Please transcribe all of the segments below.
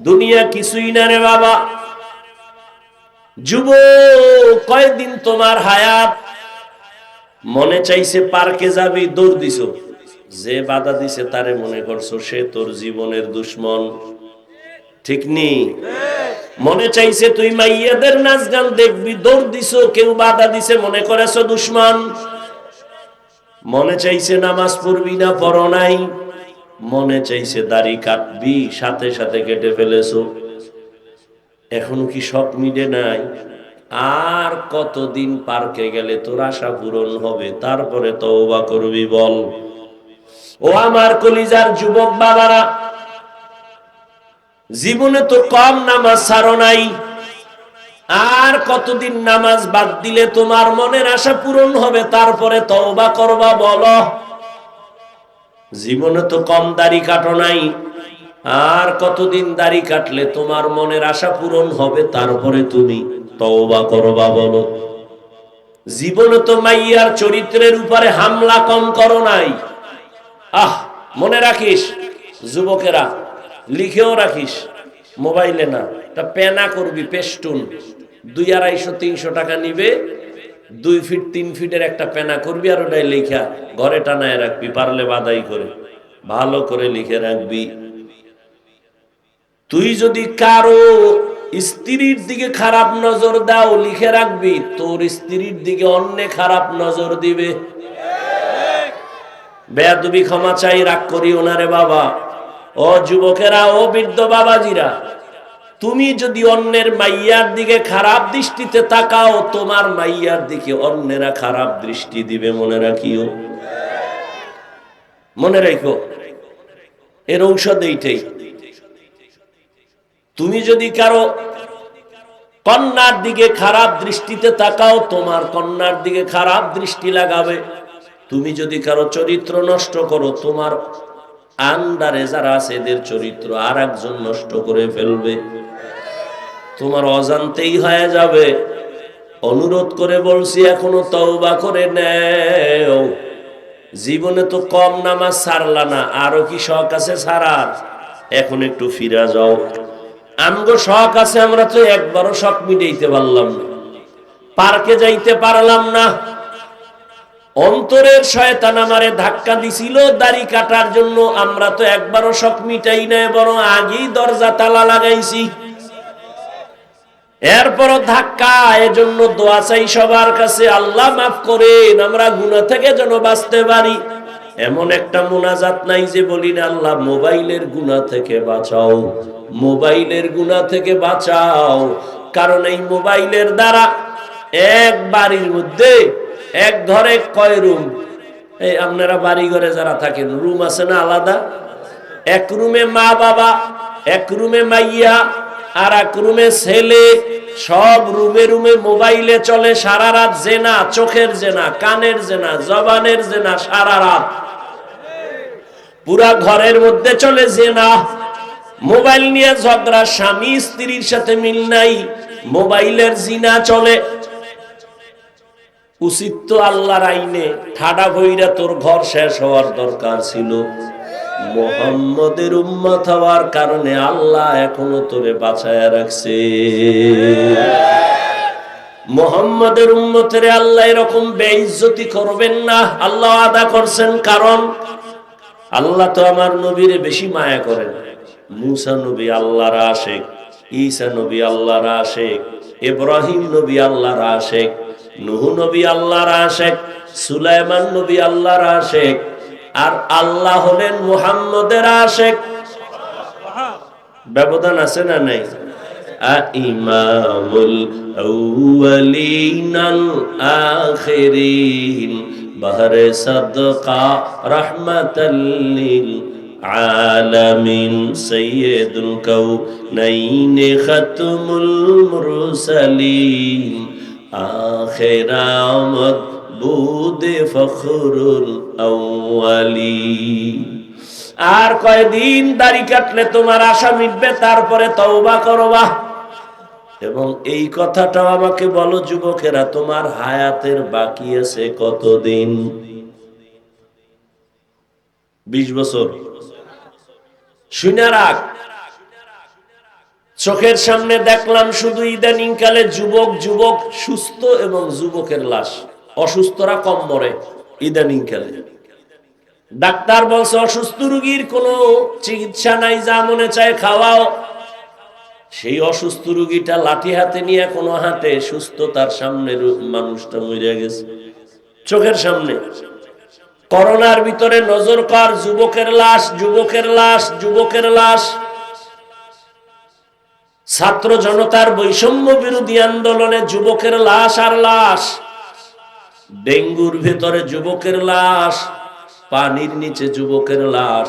দুনিয়া কিছুই না রে বাবা। যুবক, কয়দিন তোমার হায়াত। মনে চাইছে পার্কে যাবি, দৌড় দিছো। যে বাধা দিছে তারে মনে করছো সে তোর জীবনের দুশ্মন, ঠিক নি? মনে চাইছে তুই মাইয়াদের নাচ গান দেখবি, দৌড় দিছো। কেউ বাধা দিছে, মনে করেছো দুশ্মন। মনে চাইছে নামাজ পড়বি না, পড়ো নাই। মনে চাইছে দাড়ি কাটবি, সাথে সাথে কেটে ফেলেছো। এখনো কি শখ মিটে নাই? আর কতদিন পার্কে গেলে তোর আশা পূরণ হবে? তারপরে তওবা করবি বল। ও আমার কলিজার যুবক বাবারা, জীবনে তো কম নামাজ ছাড়ো নাই। আর কতদিন নামাজ বাদ দিলে তোমার মনের আশা পূরণ হবে? তারপরে তওবা করবা বলো। জীবনে তো কম দাড়ি কাটো নাই। আর কতদিন দাড়ি কাটলে তোমার মনের আশা পূরণ হবে? তারপরে তুমি তওবা করবা বলো। জীবনে তো মাইয়ার চরিত্রের উপরে হামলা কম করো নাই। মনে রাখিস যুবকেরা, লিখেও রাখিস, মোবাইলে না, তা পেনা করবি, পেস্টুন 200-250-300 টাকা নিবে। 2 ফিট 3 ফিটের একটা পেনা করবি, আর ওটাই লেখা ঘরে টানায় রাখবি, পারলে বাদাই করে ভালো করে লিখে রাখবি। তুই যদি কারো স্ত্রীর দিকে খারাপ নজর দাও, লিখে রাখবি তোর স্ত্রীর দিকে অন্য খারাপ নজর দিবে। বেয়াদবি ক্ষমা চাই, রাগ করি ওনারে বাবা। ও যুবকেরা, ও বৃদ্ধ বাবাজিরা, তুমি যদি অন্যের মাইয়ার দিকে খারাপ দৃষ্টিতে তাকাও, তোমার মাইয়ার দিকে অন্যেরা খারাপ দৃষ্টি দিবে। মনে রাখিও, মনে রাখো, এর ঔষধ এইটাই। তুমি যদি কারো কন্যার দিকে খারাপ দৃষ্টিতে তাকাও, তোমার কন্যার দিকে খারাপ দৃষ্টি লাগাবে। তুমি যদি কারো চরিত্র নষ্ট করো, তোমার আন্ডারে যারা আছে এদের চরিত্র আর একজন নষ্ট করে ফেলবে। তোমার অজান্তেই হয়ে যাবে। অনুরোধ করে বলছি, এখনো তওবা করে নেও। জীবনে তো কম নামাজ ছাড়লা না, আরো কি শখ আছে ছাড়ার? এখন একটু ফিরে যাও। আমগো শখ আছে, আমরা তো একবারও শখ মিটাইতে পারলাম না, পার্কে যাইতে পারলাম না। অন্তরের শয়তান আমারে ধাক্কা দিছিল দাড়ি কাটার জন্য, আমরা তো একবারও শখ মিটাই নাই, বরং আগেই দরজা তালা লাগাইছি। এরপরও ধাক্কা। এজন্য দোয়া চাই সবার কাছে, আল্লাহ মাফ করেন, আমরা গুনাহ থেকে যেন বাঁচতে পারি। এমন একটা মুনাজাত নাই যে বলি না, আল্লাহ মোবাইলের গুনাহ থেকে বাঁচাও, মোবাইলের গুনাহ থেকে বাঁচাও। কারণ এই মোবাইলের দ্বারা এক বাড়ির মধ্যে এক ঘরে কয় রুম? এই আপনারা বাড়ি ঘরে যারা থাকেন, রুম আছে না আলাদা? এক রুমে মা বাবা, এক রুমে মাইয়া, আর এক রুমে ছেলে। সব রুমে রুমে মোবাইলে চলে সারা রাত জেনা, চোখের জেনা, কানের জেনা, জবানের জেনা, সারা রাত পুরা ঘরের মধ্যে চলে জেনা। মোবাইল নিয়ে ঝগড়া, স্বামী স্ত্রীর সাথে মিল নাই, মোবাইলের জিনা চলে। উচিত তো আল্লাহর আইনে ঠাডা ভইরা তোর ঘর শেষ হওয়ার দরকার ছিল। মুহাম্মদের উম্মত হওয়ার কারণে আল্লাহ এখনো তোরে বাঁচায়া রাখছে। মুহাম্মদের উম্মতের আল্লাহ এরকম বেইজ্জতি করবেন না, আল্লাহ আদা করছেন। কারণ আল্লাহ তো আমার নবীরে বেশি মায়া করেন। মুসা নবী আল্লাহর আশিক, ঈসা নবী আল্লাহর আশিক, ইব্রাহিম নবী আল্লাহর আশিক, নূহ নবী আল্লাহর আশিক, সুলাইমান নবী আল্লাহর আশিক, আর আল্লাহ হলেন মুহাম্মদের আশিক। ব্যবধান আছে না নাই? ইমামুল আউয়ালিন আল আখিরিন বাহরে সাদকা রাহমাতাল লিল আলামিন সাইয়্যিদুল কাউনাইন খাতমুল মুরসালিন আখির আমদ বুদে ফখরুল আউয়ালিন। আর কয়দিন দাড়ি কাটলে তোমার আশা মিটবে? তারপরে তওবা করবা। এবং এই কথাটাও আমাকে বলো যুবকেরা, তোমার হায়াতের বাকি আছে কতদিন? 20 বছর। শুনে রাখ, চোখের সামনে দেখলাম শুধু ইদানিং কালে যুবক যুবক সুস্থ এবং যুবকের লাশ। অসুস্থরা কম মরে ইদানিং কালে। ডাক্তার বলছে অসুস্থ রোগীর কোনো চিকিৎসা নাই, যা মনে চায় খাওয়াও। সেই অসুস্থ রোগীটা লাঠি হাতে নিয়ে কোনো হাতে সুস্থ, তার সামনে মানুষটা মরে গেছে চোখের সামনে। করোনার ভিতরে নজর কর, যুবকের লাশ, যুবকের লাশ, যুবকের লাশ। ছাত্র জনতার বৈষম্য বিরোধী আন্দোলনে যুবকের লাশ আর লাশ। ডেঙ্গুর ভেতরে যুবকের লাশ, পানির নিচে যুবকের লাশ,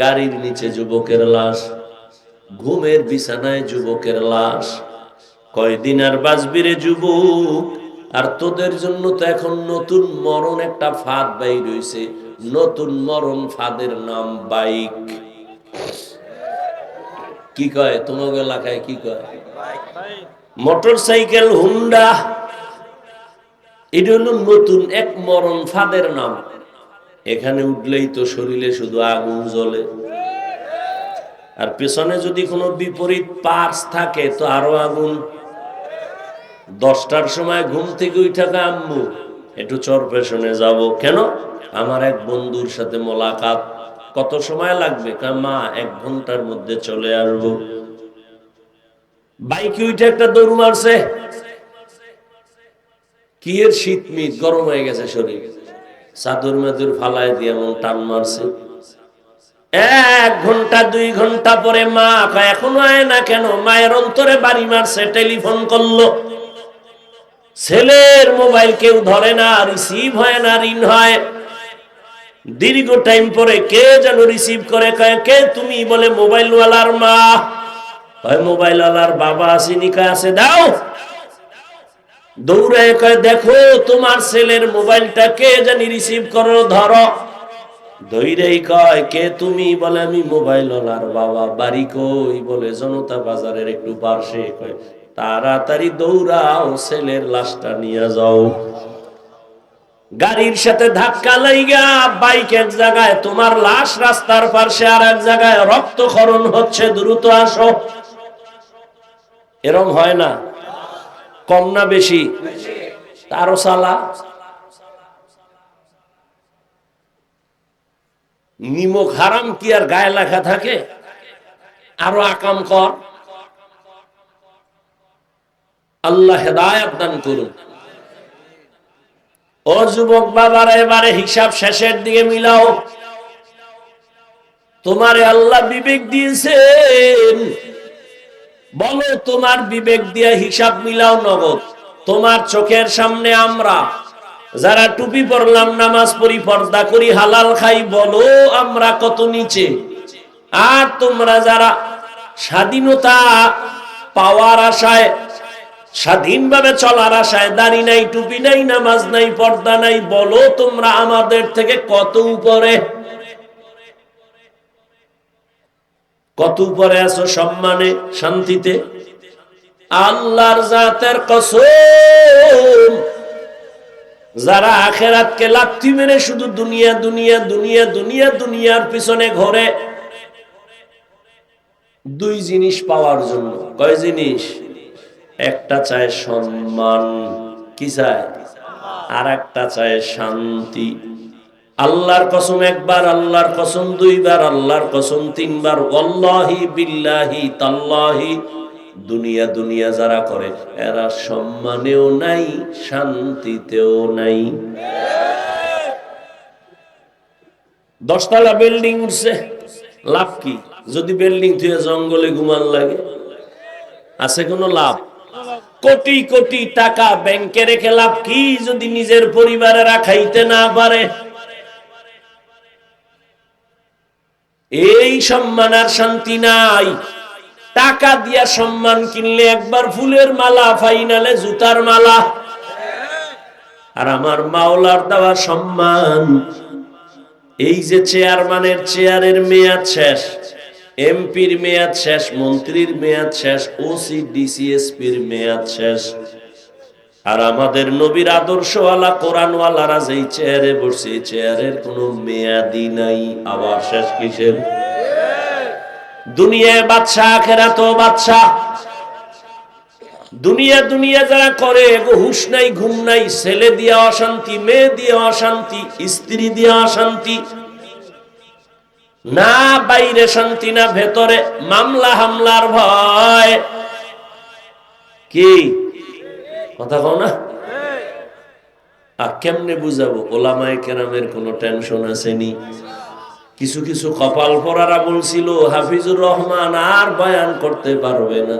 গাড়ির নিচে যুবকের লাশ, ঘুমের বিছানায় যুবকের লাশ। কয়দিন আর বাঁচবি রে যুবক? আর তোদের জন্য তো এখন নতুন মরণ একটা ফাঁদ বাইর হইছে। নতুন মরণ ফাঁদের নাম বাইক। কি কয় তোমাকে এলাকায়? কি কয়? Motor cycle, Honda. এটা হলো নতুন এক মরণ ফাঁদের নাম। এখানে উঠলেই তো শরীরে শুধু আগুন জ্বলে, আর পেছনে যদি কোনো বিপরীত পার্স থাকে তো আরো আগুন। 10টার সময় ঘুম থেকে উঠা আম্মু একটু চরপেশনে যাব। কেন? আমার এক বন্ধুর সাথে মোলাকাত। কত সময় লাগবে? মা 1 ঘন্টার মধ্যে চলে আসবো। বাইকে উঠে একটা দৌড় মারছে। কি এর শীত মিট গরম হয়ে গেছে শরীর, চাদর মেদুর ফালায় দিয়ে এমন টান মারছে। 1 ঘন্টা 2 ঘন্টা পরে মা কয় এখনো আয় না কেন? মায়ের অন্তরে বাড়ি মারছে। টেলিফোন করলো, ছেলের মোবাইল কেউ ধরে না, রিসিভ হয় না, রিং হয়। দীর্ঘ টাইম পরে কে যেন রিসিভ করে, কয় কে তুমি? বলে মোবাইলওয়ালার মা। কয় মোবাইলওয়ালার বাবা আসেনি? কয় আছে, দাও। দৌড়ে কয় দেখো তোমার ছেলের মোবাইলটা কে জানি রিসিভ করো, ধরো। ধৈরেই কয় কে তুমি? বলে আমি মোবাইলওয়ালার বাবা। বাড়ি কই? বলে জনতা বাজারের একটু পাশে। কয় তাড়াতাড়ি দৌড়াও, ছেলের লাশটা নিয়ে যাও। গাড়ির সাথে ধাক্কা লাইগা বাইক এক জায়গায়, তোমার লাশ রাস্তার পাশে আর এক জায়গায় রক্তক্ষরণ হচ্ছে, দ্রুত আসো। এরম হয় না? কম না বেশি? আরো সালা। নিমক হারাম কি আর গায়ে লেখা থাকে? আরো আকাম কর। আল্লাহ হেদায়েত দান করুন। ও যুবক বাবারা, এবারে হিসাব শেষের দিকে মিলাও। তোমারে আল্লাহ বিবেক দিয়েছেন, বলো তোমার বিবেক দিয়ে হিসাব মিলাও নগদ। তোমার চোখের সামনে আমরা যারা টুপি পরলাম, নামাজ পড়ি, পর্দা করি, হালাল খাই, বলো আমরা কত নিচে। আর তোমরা যারা স্বাধীনতা পাওয়ার আশায়, স্বাধীনভাবে চলার আশায়, দাড়ি নাই, টুপি নাই, নামাজ নাই, পর্দা নাই, বলো তোমরা আমাদের থেকে কত উপরে। কত উপরে আছো সম্মানে, শান্তিতে? আল্লাহর জাতের কসম, যারা আখিরাতকে লাথি মেরে শুধু দুনিয়া দুনিয়া দুনিয়া দুনিয়া দুনিয়ার পিছনে ঘোরে, 2 জিনিস পাওয়ার জন্য। কয় জিনিস? একটা চায় সম্মান, কি চায়? আর একটা চায় শান্তি। আল্লাহর কসম একবার, আল্লাহর কসম 2 বার, আল্লাহর কসম 3 বার, ওয়াল্লাহি বিল্লাহি তাল্লাহি, দুনিয়া দুনিয়া যারা করে এরা সম্মানেও নাই, শান্তিতেও নাই। 10 তলা বিল্ডিং উঠছে, লাভ কি? যদি বিল্ডিং থেকে জঙ্গলে ঘুমান লাগে, আছে কোনো লাভ? কোটি কোটি টাকা ব্যাংকে রেখে লাভ কি যদি নিজের পরিবারেরা খাইতে না পারে? এই সম্মান আর শান্তি নাই। টাকা দিয়া সম্মান কিনলে একবার ফুলের মালা, ফাইনালে জুতার মালা। আর আমার মাওলার দেওয়া সম্মান, এই যে চেয়ারম্যানের চেয়ারের মেয়াদ শেষ, এমপির মেয়াদ শেষ, মন্ত্রীর মেয়াদ শেষ, ওসি ডিসিএসপির মেয়াদ শেষ, আর আমাদের নবীর আদর্শওয়ালা কোরআনওয়ালারা যেই চেয়ারে বসে, চেয়ারের কোনো মেয়াদই নাই। আবার শেষ কিসের? দুনিয়ায় বাদশা, আখিরাতেও বাদশা। দুনিয়া দুনিয়া যারা করে এগো হুশ নাই, ঘুম নাই, ছেলে দিয়ে অশান্তি, মেয়ে দিয়ে অশান্তি, স্ত্রী দিয়ে অশান্তি, না বাইরে শান্তি না ভেতরে মামলা হামলার ভয়। কি কথা কও না? কেমনে বুঝাবো? ওলামায়ে কেরামের কোনো টেনশন আসেনি। কিছু কিছু কপাল পরারা বলছিল হাফিজুর রহমান আর বয়ান করতে পারবে না।